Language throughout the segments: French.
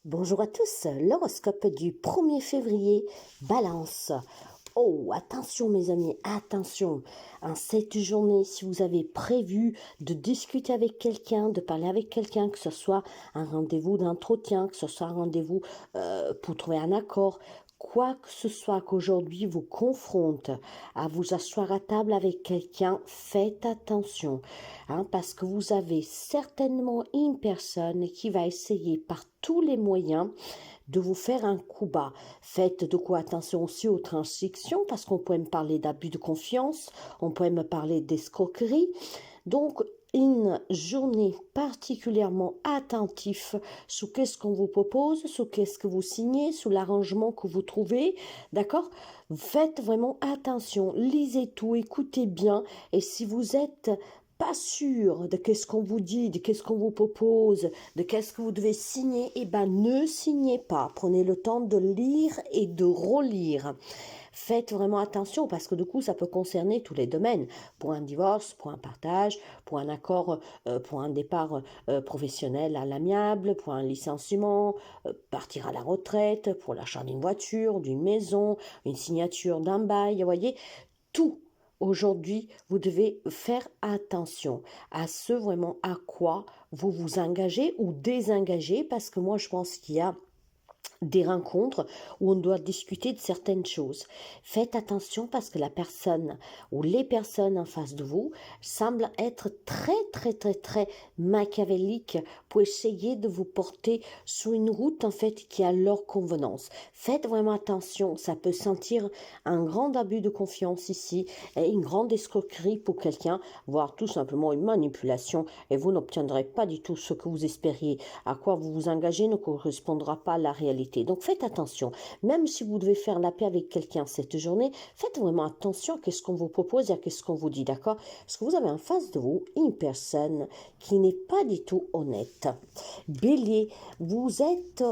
Bonjour à tous, l'horoscope du 1er février, Balance. Oh, attention mes amis, attention. En cette journée, si vous avez prévu de discuter avec quelqu'un, de parler avec quelqu'un, que ce soit un rendez-vous d'entretien, que ce soit un rendez-vous pour trouver un accord, quoi que ce soit qu'aujourd'hui vous confronte à vous asseoir à table avec quelqu'un, faites attention, hein, parce que vous avez certainement une personne qui va essayer par tous les moyens de vous faire un coup bas. Faites de quoi attention aussi aux transactions, parce qu'on pourrait me parler d'abus de confiance, on pourrait me parler d'escroquerie. Donc, une journée particulièrement attentive sous qu'est-ce qu'on vous propose, sous qu'est-ce que vous signez, sous l'arrangement que vous trouvez, d'accord? Faites vraiment attention, lisez tout, écoutez bien, et si vous êtes pas sûr de qu'est-ce qu'on vous dit, de qu'est-ce qu'on vous propose, de qu'est-ce que vous devez signer, eh ben ne signez pas. Prenez le temps de lire et de relire. Faites vraiment attention parce que du coup, ça peut concerner tous les domaines. Pour un divorce, pour un partage, pour un accord, pour un départ professionnel à l'amiable, pour un licenciement, partir à la retraite, pour l'achat d'une voiture, d'une maison, une signature d'un bail, vous voyez, tout. Aujourd'hui, vous devez faire attention à ce vraiment à quoi vous vous engagez ou désengagez parce que moi, je pense qu'il y a des rencontres où on doit discuter de certaines choses. Faites attention parce que la personne ou les personnes en face de vous semblent être très machiavéliques pour essayer de vous porter sur une route en fait qui a leur convenance. Faites vraiment attention, ça peut sentir un grand abus de confiance ici et une grande escroquerie pour quelqu'un, voire tout simplement une manipulation et vous n'obtiendrez pas du tout ce que vous espériez. À quoi vous vous engagez ne correspondra pas à la réalité. Donc faites attention, même si vous devez faire la paix avec quelqu'un cette journée, faites vraiment attention à ce qu'on vous propose et à ce qu'on vous dit, d'accord? Parce que vous avez en face de vous une personne qui n'est pas du tout honnête. Bélier, vous êtes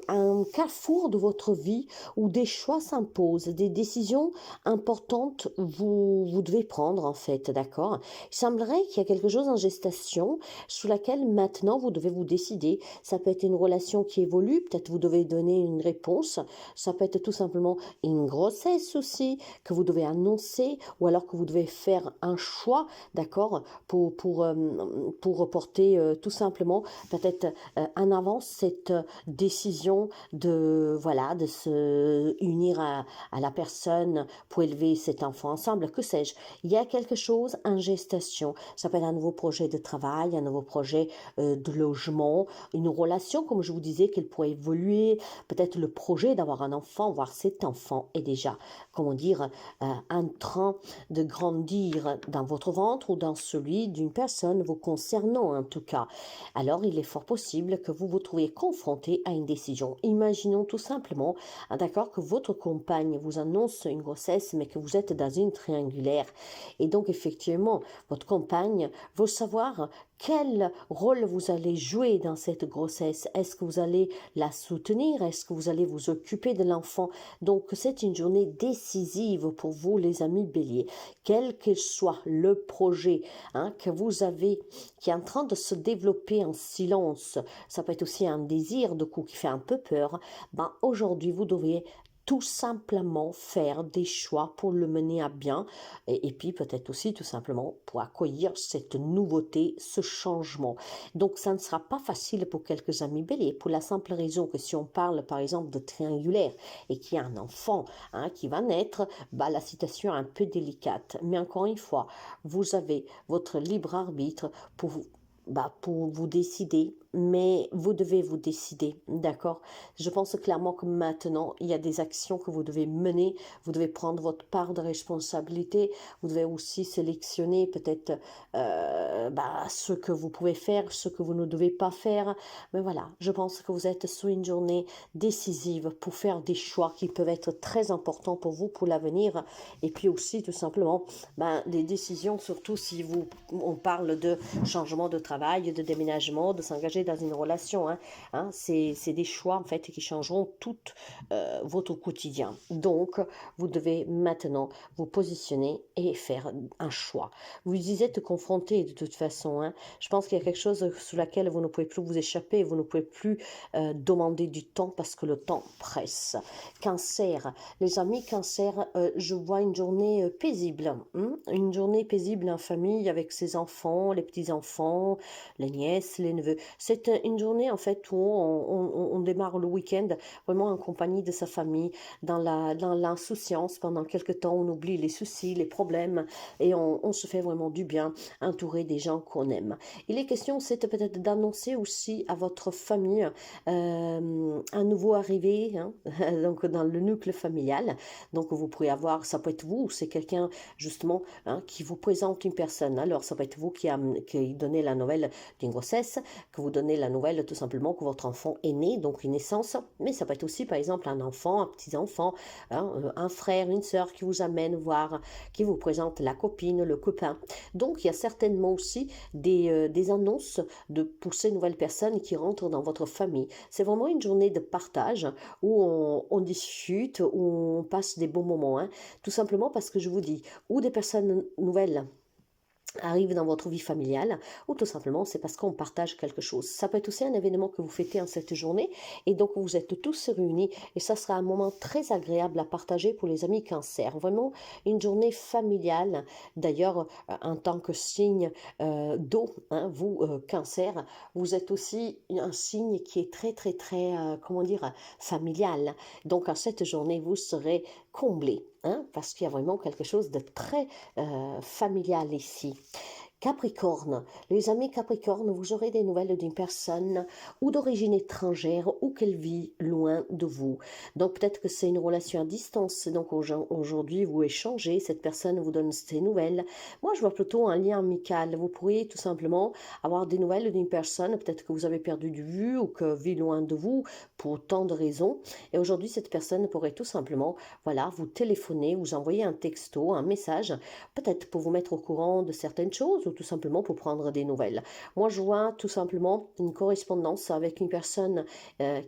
à un carrefour de votre vie où des choix s'imposent, des décisions importantes vous devez prendre en fait, d'accord? Il semblerait qu'il y a quelque chose en gestation sous laquelle maintenant vous devez vous décider. Ça peut être une relation qui évolue, peut-être vous devez donner une réponse, ça peut être tout simplement une grossesse aussi que vous devez annoncer ou alors que vous devez faire un choix, d'accord, pour reporter tout simplement peut-être en avant cette décision de voilà de se unir à la personne pour élever cet enfant ensemble, que sais-je. Il y a quelque chose en gestation, ça peut être un nouveau projet de travail, un nouveau projet de logement, une relation, comme je vous disais, qu'elle pourrait évoluer, peut-être le projet d'avoir un enfant, voire cet enfant est déjà, comment dire, en train de grandir dans votre ventre ou dans celui d'une personne vous concernant en tout cas. Alors il est fort possible que vous vous trouviez confronté à une décision. Imaginons tout simplement, d'accord, que votre compagne vous annonce une grossesse mais que vous êtes dans une triangulaire et donc effectivement votre compagne veut savoir quel rôle vous allez jouer dans cette grossesse. Est-ce que vous allez la soutenir? Est-ce que vous allez vous occuper de l'enfant? Donc c'est une journée décisive pour vous les amis béliers. Quel que soit le projet que vous avez qui est en train de se développer en silence, ça peut être aussi un désir de coup qui fait un peu peur, aujourd'hui vous devez tout simplement faire des choix pour le mener à bien et puis peut-être aussi tout simplement pour accueillir cette nouveauté, ce changement. Donc ça ne sera pas facile pour quelques amis béliers pour la simple raison que si on parle par exemple de triangulaire et qu'il y a un enfant qui va naître, la situation est un peu délicate. Mais encore une fois, vous avez votre libre arbitre pour vous décider, mais vous devez vous décider, d'accord? Je pense clairement que maintenant, il y a des actions que vous devez mener, vous devez prendre votre part de responsabilité, vous devez aussi sélectionner peut-être ce que vous pouvez faire, ce que vous ne devez pas faire, mais voilà, je pense que vous êtes sur une journée décisive pour faire des choix qui peuvent être très importants pour vous, pour l'avenir, et puis aussi tout simplement, des décisions, surtout si on parle de changement de travail, de déménagement, de s'engager changer dans une relation. C'est des choix en fait qui changeront tout votre quotidien. Donc, vous devez maintenant vous positionner et faire un choix. Vous êtes confronté de toute façon. Je pense qu'il y a quelque chose sous laquelle vous ne pouvez plus vous échapper, vous ne pouvez plus demander du temps parce que le temps presse. Cancer, les amis cancer, je vois une journée paisible, une journée paisible en famille avec ses enfants, les petits-enfants, les nièces, les neveux. C'est une journée en fait où on démarre le week-end vraiment en compagnie de sa famille, dans l'insouciance. Pendant quelque temps, on oublie les soucis, les problèmes et on se fait vraiment du bien, entouré des gens qu'on aime. Il est question, c'est peut-être d'annoncer aussi à votre famille un nouveau arrivé, donc dans le nucléo familial. Donc vous pourrez avoir, ça peut être vous, ou c'est quelqu'un justement qui vous présente une personne. Alors ça peut être vous qui donnez la nouvelle d'une grossesse, que vous donnez la nouvelle tout simplement que votre enfant est né, donc une naissance, mais ça peut être aussi par exemple un enfant, un petit-enfant, un frère, une sœur qui vous amène voir, qui vous présente la copine, le copain. Donc il y a certainement aussi des annonces pour ces nouvelles personnes qui rentrent dans votre famille. C'est vraiment une journée de partage où on discute, où on passe des bons moments, tout simplement parce que je vous dis, ou des personnes nouvelles arrive dans votre vie familiale, ou tout simplement c'est parce qu'on partage quelque chose. Ça peut être aussi un événement que vous fêtez en cette journée, et donc vous êtes tous réunis, et ça sera un moment très agréable à partager pour les amis cancer. Vraiment une journée familiale. D'ailleurs, en tant que signe d'eau, vous, cancer, vous êtes aussi un signe qui est très, très, très, comment dire, familial. Donc, en cette journée, vous serez comblé, parce qu'il y a vraiment quelque chose de très familial ici. Capricorne, les amis Capricorne, vous aurez des nouvelles d'une personne ou d'origine étrangère ou qu'elle vit loin de vous. Donc peut-être que c'est une relation à distance. Donc aujourd'hui, vous échangez, cette personne vous donne ses nouvelles. Moi, je vois plutôt un lien amical. Vous pourriez tout simplement avoir des nouvelles d'une personne, peut-être que vous avez perdu de vue ou que vit loin de vous pour tant de raisons. Et aujourd'hui, cette personne pourrait tout simplement, voilà, vous téléphoner, vous envoyer un texto, un message, peut-être pour vous mettre au courant de certaines choses, ou tout simplement pour prendre des nouvelles. Moi, je vois tout simplement une correspondance avec une personne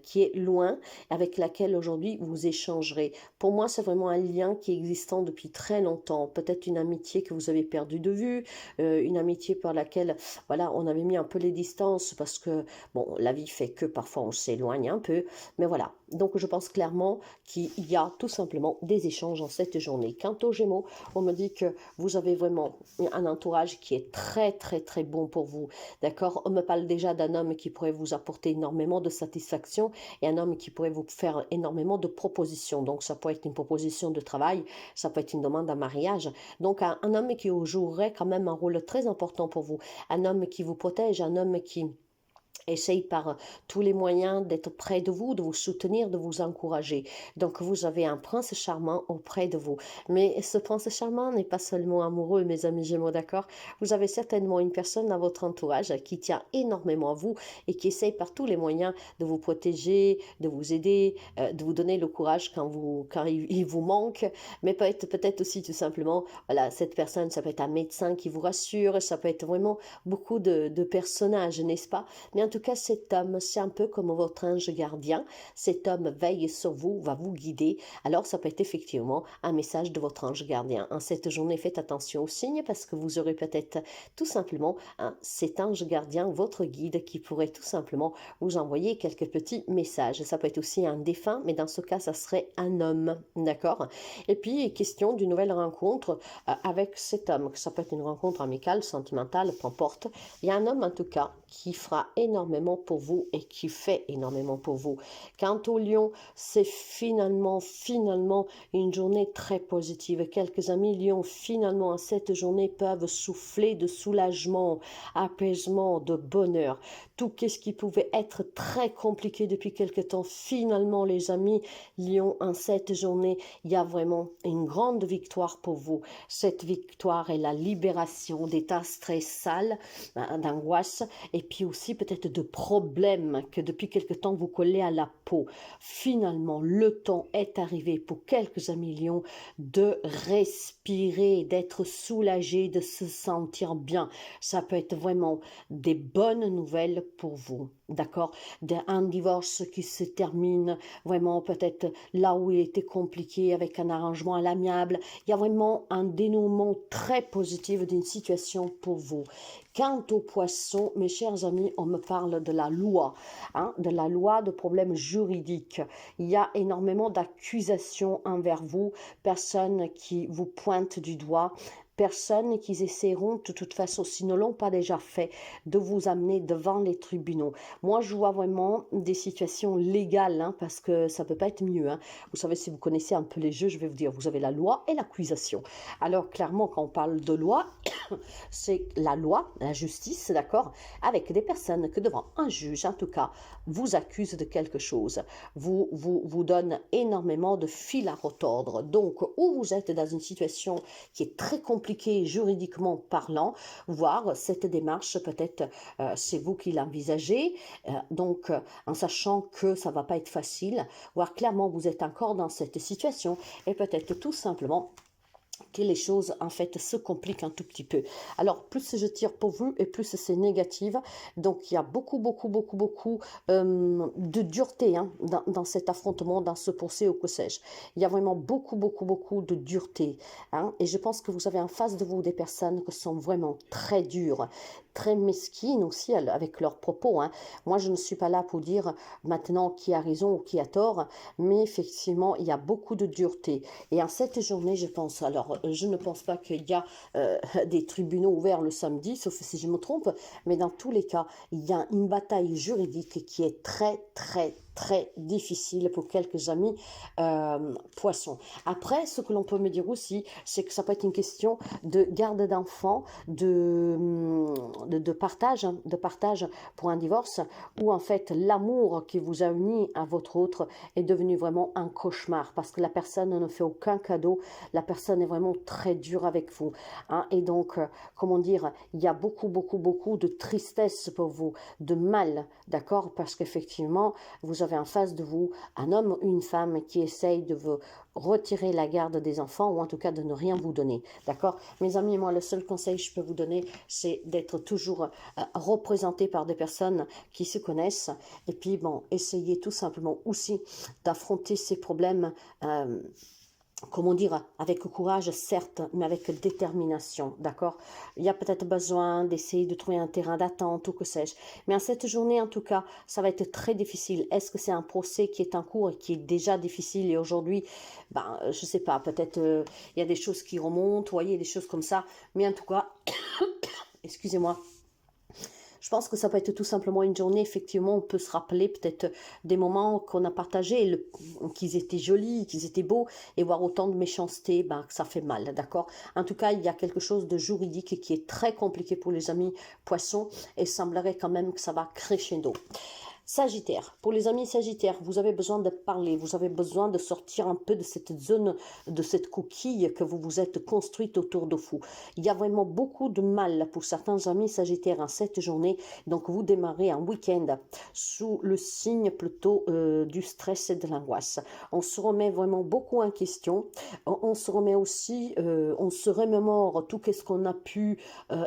qui est loin, avec laquelle aujourd'hui vous échangerez. Pour moi, c'est vraiment un lien qui est existant depuis très longtemps. Peut-être une amitié que vous avez perdue de vue, une amitié par laquelle, voilà, on avait mis un peu les distances parce que, bon, la vie fait que parfois on s'éloigne un peu, mais voilà. Donc, je pense clairement qu'il y a tout simplement des échanges en cette journée. Quant aux Gémeaux, on me dit que vous avez vraiment un entourage qui est très très très bon pour vous, d'accord. On me parle déjà d'un homme qui pourrait vous apporter énormément de satisfaction et un homme qui pourrait vous faire énormément de propositions. Donc ça peut être une proposition de travail, ça peut être une demande en mariage. Donc un homme qui jouerait quand même un rôle très important pour vous, un homme qui vous protège, un homme qui essaye par tous les moyens d'être près de vous, de vous soutenir, de vous encourager. Donc vous avez un prince charmant auprès de vous. Mais ce prince charmant n'est pas seulement amoureux, mes amis Gémeaux, d'accord? Vous avez certainement une personne dans votre entourage qui tient énormément à vous et qui essaye par tous les moyens de vous protéger, de vous aider, de vous donner le courage quand il vous manque. Mais peut-être aussi tout simplement, voilà, cette personne, ça peut être un médecin qui vous rassure, ça peut être vraiment beaucoup de personnages, n'est-ce pas? Mais en tout cas, cet homme, c'est un peu comme votre ange gardien. Cet homme veille sur vous, va vous guider. Alors, ça peut être effectivement un message de votre ange gardien. En cette journée, faites attention aux signes parce que vous aurez peut-être tout simplement cet ange gardien, votre guide, qui pourrait tout simplement vous envoyer quelques petits messages. Ça peut être aussi un défunt, mais dans ce cas, ça serait un homme, d'accord? Et puis, question d'une nouvelle rencontre avec cet homme. Ça peut être une rencontre amicale, sentimentale, peu importe. Il y a un homme, en tout cas, qui fera énormément pour vous et qui fait énormément pour vous. Quant au Lion, c'est finalement une journée très positive. Quelques amis Lion, finalement, à cette journée, peuvent souffler de soulagement, apaisement, de bonheur. Tout ce qui pouvait être très compliqué depuis quelque temps, finalement, les amis Lion, en cette journée, il y a vraiment une grande victoire pour vous. Cette victoire est la libération d'états stressants, d'angoisse, et puis aussi peut-être de problèmes que depuis quelque temps vous collez à la peau. Finalement, le temps est arrivé pour quelques amis Lions de respirer, d'être soulagé, de se sentir bien. Ça peut être vraiment des bonnes nouvelles pour vous. d'accord, d'un divorce qui se termine vraiment peut-être là où il était compliqué avec un arrangement à l'amiable. Il y a vraiment un dénouement très positif d'une situation pour vous. Quant aux poissons, mes chers amis, on me parle de la loi, de la loi de problèmes juridiques. Il y a énormément d'accusations envers vous, personnes qui vous pointent du doigt, personnes qui essaieront de toute façon, s'ils ne l'ont pas déjà fait, de vous amener devant les tribunaux. Moi, je vois vraiment des situations légales, parce que ça ne peut pas être mieux. Vous savez, si vous connaissez un peu les jeux, je vais vous dire, vous avez la loi et l'accusation. Alors, clairement, quand on parle de loi, c'est la loi, la justice, d'accord, avec des personnes que devant un juge, en tout cas, vous accusent de quelque chose, vous donne énormément de fil à retordre. Donc, ou vous êtes dans une situation qui est très compliquée juridiquement parlant, voire cette démarche, peut-être, c'est vous qui l'envisagez, donc, en sachant que ça va pas être facile, voire clairement, vous êtes encore dans cette situation, et peut-être tout simplement que les choses en fait se compliquent un tout petit peu. Alors plus je tire pour vous et plus c'est négatif. Donc il y a beaucoup de dureté dans cet affrontement, dans ce procès ou que sais-je. Il y a vraiment beaucoup de dureté. Et je pense que vous avez en face de vous des personnes qui sont vraiment très dures, très mesquines aussi avec leurs propos. Moi je ne suis pas là pour dire maintenant qui a raison ou qui a tort, mais effectivement il y a beaucoup de dureté. Et en cette journée, je pense, alors je ne pense pas qu'il y a des tribunaux ouverts le samedi, sauf si je me trompe, mais dans tous les cas, il y a une bataille juridique qui est très difficile pour quelques amis poissons. Après, ce que l'on peut me dire aussi, c'est que ça peut être une question de garde d'enfants, de partage pour un divorce, où en fait l'amour qui vous a uni à votre autre est devenu vraiment un cauchemar, parce que la personne ne fait aucun cadeau, la personne est vraiment très dure avec vous. Et donc, comment dire, il y a beaucoup de tristesse pour vous, de mal, d'accord, parce qu'effectivement, vous avez en face de vous un homme ou une femme qui essaye de vous retirer la garde des enfants, ou en tout cas de ne rien vous donner, d'accord. Mes amis, moi, le seul conseil que je peux vous donner, c'est d'être toujours représenté par des personnes qui se connaissent, et puis bon, essayez tout simplement aussi d'affronter ces problèmes, comment dire, avec courage, certes, mais avec détermination, d'accord. Il y a peut-être besoin d'essayer de trouver un terrain d'attente ou que sais-je. Mais en cette journée, en tout cas, ça va être très difficile. Est-ce que c'est un procès qui est en cours et qui est déjà difficile et aujourd'hui, je sais pas, peut-être il y a des choses qui remontent, vous voyez, des choses comme ça. Mais en tout cas, excusez-moi. Je pense que ça peut être tout simplement une journée, effectivement, on peut se rappeler peut-être des moments qu'on a partagés, qu'ils étaient jolis, qu'ils étaient beaux, et voir autant de méchanceté, que ça fait mal, d'accord. En tout cas, il y a quelque chose de juridique qui est très compliqué pour les amis poissons, et il semblerait quand même que ça va crescendo. Sagittaire, pour les amis Sagittaires, vous avez besoin de parler, vous avez besoin de sortir un peu de cette zone, de cette coquille que vous vous êtes construite autour de vous. Il y a vraiment beaucoup de mal pour certains amis Sagittaires en cette journée, donc vous démarrez un week-end sous le signe plutôt du stress et de l'angoisse. On se remet vraiment beaucoup en question, on se remet aussi, on se remémore tout ce qu'on a pu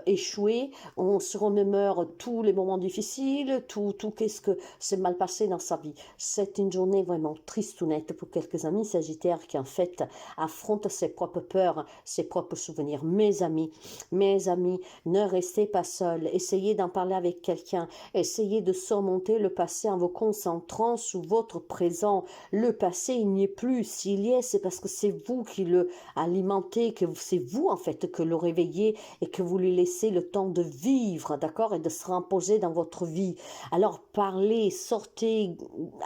échouer, on se remémore tous les moments difficiles, tout qu'est-ce que c'est mal passé dans sa vie. C'est une journée vraiment triste ou nette pour quelques amis Sagittaires qui en fait affrontent ses propres peurs, ses propres souvenirs. Mes amis, ne restez pas seuls. Essayez d'en parler avec quelqu'un. Essayez de surmonter le passé en vous concentrant sur votre présent. Le passé, il n'y est plus. S'il y est, c'est parce que c'est vous qui le alimentez, que c'est vous en fait que le réveillez et que vous lui laissez le temps de vivre, d'accord, et de se reposer dans votre vie. Alors parlez, sortez,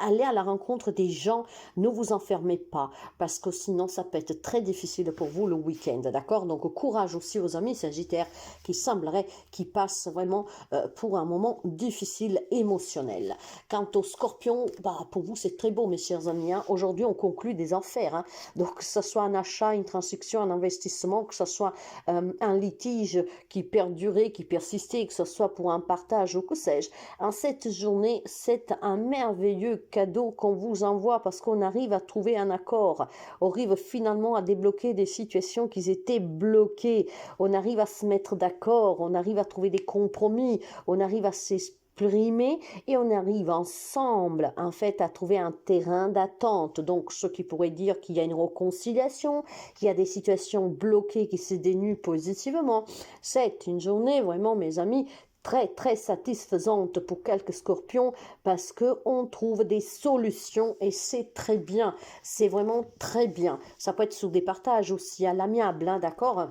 allez à la rencontre des gens, ne vous enfermez pas, parce que sinon ça peut être très difficile pour vous le week-end, d'accord. Donc courage aussi aux amis Sagittaires qui semblerait qu'ils passent vraiment pour un moment difficile émotionnel. Quant aux Scorpions, pour vous c'est très beau mes chers amis, aujourd'hui on conclut des affaires, donc que ce soit un achat, une transaction, un investissement, que ce soit un litige qui perdurait, qui persistait, que ce soit pour un partage ou que sais-je. En cette journée, c'est un merveilleux cadeau qu'on vous envoie parce qu'on arrive à trouver un accord, on arrive finalement à débloquer des situations qui étaient bloquées, on arrive à se mettre d'accord, on arrive à trouver des compromis, on arrive à exprimer et on arrive ensemble en fait à trouver un terrain d'attente. Donc ce qui pourrait dire qu'il y a une réconciliation, qu'il y a des situations bloquées qui se dénudent positivement. C'est une journée vraiment, mes amis, très très satisfaisante pour quelques scorpions parce que on trouve des solutions et c'est très bien, c'est vraiment très bien. Ça peut être sous des partages aussi à l'amiable, hein, d'accord?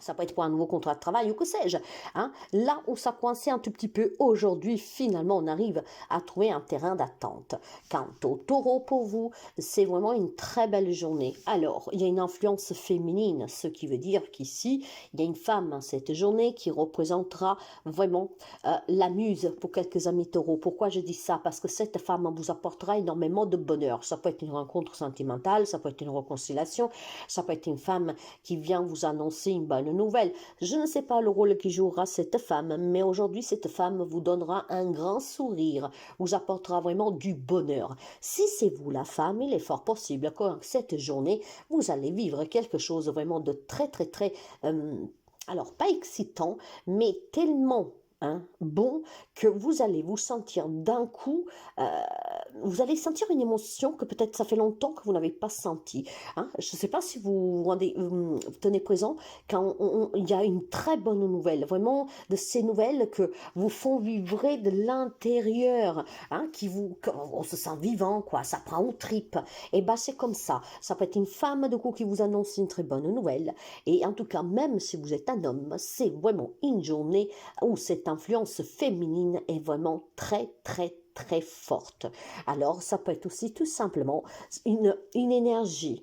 Ça peut être pour un nouveau contrat de travail ou que sais-je. Hein. Là où ça coinçait un tout petit peu, aujourd'hui, finalement, on arrive à trouver un terrain d'attente. Quant au taureau, pour vous, c'est vraiment une très belle journée. Alors, il y a une influence féminine, ce qui veut dire qu'ici, il y a une femme cette journée qui représentera vraiment la muse pour quelques amis taureaux. Pourquoi je dis ça? Parce que cette femme vous apportera énormément de bonheur. Ça peut être une rencontre sentimentale, ça peut être une réconciliation, ça peut être une femme qui vient vous annoncer une bonne nouvelle. Je ne sais pas le rôle qui jouera cette femme, mais aujourd'hui, cette femme vous donnera un grand sourire, vous apportera vraiment du bonheur. Si c'est vous la femme, il est fort possible que cette journée, vous allez vivre quelque chose vraiment de très, très, très, alors pas excitant, mais tellement bon que vous allez vous sentir d'un coup, vous allez sentir une émotion que peut-être ça fait longtemps que vous n'avez pas senti. Hein. Je ne sais pas si vous vous tenez présent quand il y a une très bonne nouvelle, vraiment de ces nouvelles que vous font vibrer de l'intérieur, on se sent vivant, quoi, ça prend aux tripes. Et ben c'est comme ça. Ça peut être une femme de coup qui vous annonce une très bonne nouvelle. Et en tout cas, même si vous êtes un homme, c'est vraiment une journée où cette influence féminine est vraiment très, très, très forte. Alors, ça peut être aussi tout simplement une énergie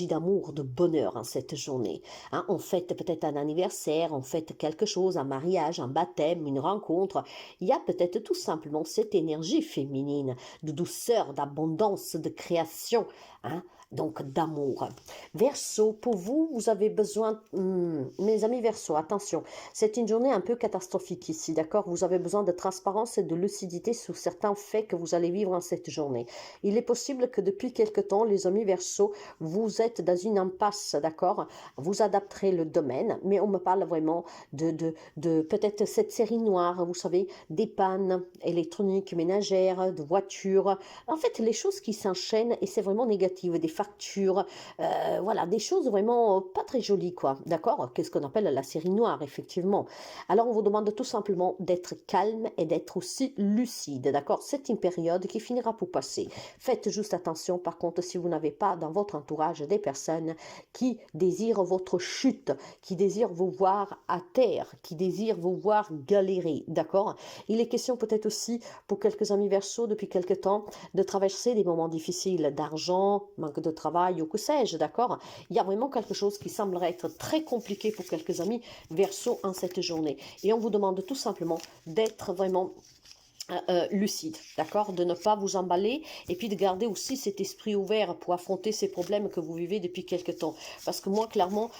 d'amour, de bonheur en cette journée. Hein, on fête peut-être un anniversaire, on fête quelque chose, un mariage, un baptême, une rencontre. Il y a peut-être tout simplement cette énergie féminine, de douceur, d'abondance, de création, hein, donc d'amour. Verseau, pour vous, vous avez besoin, mes amis Verseau, attention, c'est une journée un peu catastrophique ici, d'accord? Vous avez besoin de transparence et de lucidité sur certains faits que vous allez vivre en cette journée. Il est possible que depuis quelque temps, les amis Verseau, vous êtes dans une impasse, d'accord? Vous adapterez le domaine, mais on me parle vraiment de peut-être cette série noire, vous savez, des pannes électroniques, ménagères, de voitures. En fait, les choses qui s'enchaînent et c'est vraiment négatif, des factures, voilà, des choses vraiment pas très jolies, quoi, d'accord? Qu'est-ce qu'on appelle la série noire, effectivement. Alors, on vous demande tout simplement d'être calme et d'être aussi lucide, d'accord? C'est une période qui finira pour passer. Faites juste attention, par contre, si vous n'avez pas dans votre entourage des personnes qui désirent votre chute, qui désirent vous voir à terre, qui désirent vous voir galérer, d'accord? Il est question peut-être aussi, pour quelques amis Verseau, depuis quelque temps, de traverser des moments difficiles d'argent, manque de travail ou que sais-je, d'accord? Il y a vraiment quelque chose qui semblerait être très compliqué pour quelques amis Verseau en cette journée. Et on vous demande tout simplement d'être vraiment lucide, d'accord, de ne pas vous emballer et puis de garder aussi cet esprit ouvert pour affronter ces problèmes que vous vivez depuis quelque temps. Parce que moi, clairement,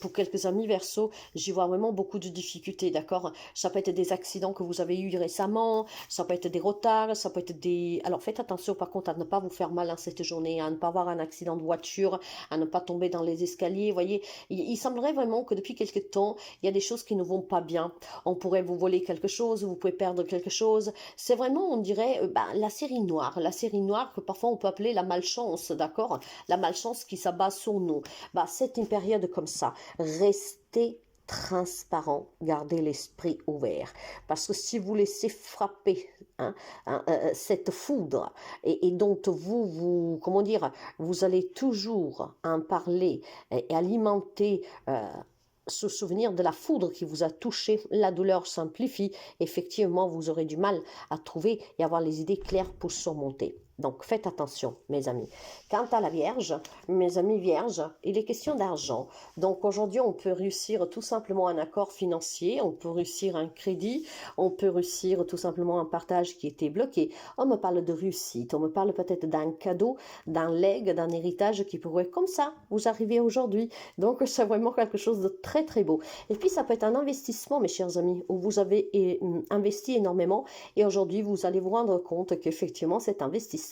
pour quelques amis Verseau, j'y vois vraiment beaucoup de difficultés, d'accord. Ça peut être des accidents que vous avez eus récemment, ça peut être des retards, ça peut être des... Alors faites attention par contre à ne pas vous faire mal en cette journée, à ne pas avoir un accident de voiture, à ne pas tomber dans les escaliers, vous voyez. Il semblerait vraiment que depuis quelque temps, il y a des choses qui ne vont pas bien. On pourrait vous voler quelque chose, vous pouvez perdre quelque chose. C'est vraiment, on dirait, la série noire que parfois on peut appeler la malchance, d'accord? La malchance qui s'abat sur nous. C'est une période comme ça. Restez transparent, gardez l'esprit ouvert. Parce que si vous laissez frapper cette foudre et donc comment dire, vous allez toujours en parler et alimenter se souvenir de la foudre qui vous a touché, la douleur s'amplifie, effectivement vous aurez du mal à trouver et avoir les idées claires pour surmonter. Donc faites attention mes amis. Quant à la Vierge, mes amis Vierges, il est question d'argent. Donc aujourd'hui on peut réussir tout simplement un accord financier, on peut réussir un crédit, on peut réussir tout simplement un partage qui était bloqué. On me parle de réussite, on me parle peut-être d'un cadeau, d'un legs, d'un héritage qui pourrait comme ça vous arriver aujourd'hui. Donc c'est vraiment quelque chose de très très beau. Et puis ça peut être un investissement mes chers amis, où vous avez investi énormément et aujourd'hui vous allez vous rendre compte qu'effectivement cet investissement,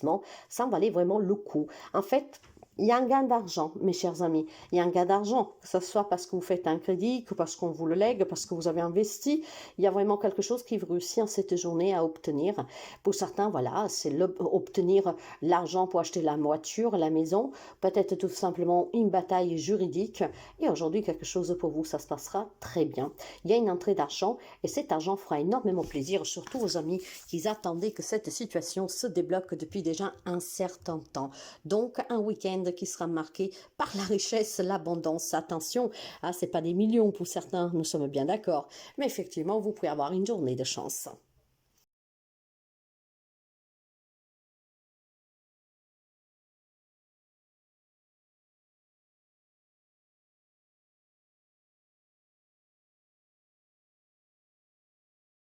ça en valait vraiment le coup. En fait, Il y a un gain d'argent, mes chers amis. Il y a un gain d'argent, que ce soit parce que vous faites un crédit, que parce qu'on vous le lègue, parce que vous avez investi. Il y a vraiment quelque chose qui vous réussit en cette journée à obtenir. Pour certains, voilà, c'est obtenir l'argent pour acheter la voiture, la maison, peut-être tout simplement une bataille juridique. Et aujourd'hui, quelque chose pour vous, ça se passera très bien. Il y a une entrée d'argent et cet argent fera énormément plaisir, surtout aux amis qui attendaient que cette situation se débloque depuis déjà un certain temps. Donc, un week-end qui sera marqué par la richesse, l'abondance. Attention, ce n'est pas des millions pour certains, nous sommes bien d'accord. Mais effectivement, vous pouvez avoir une journée de chance.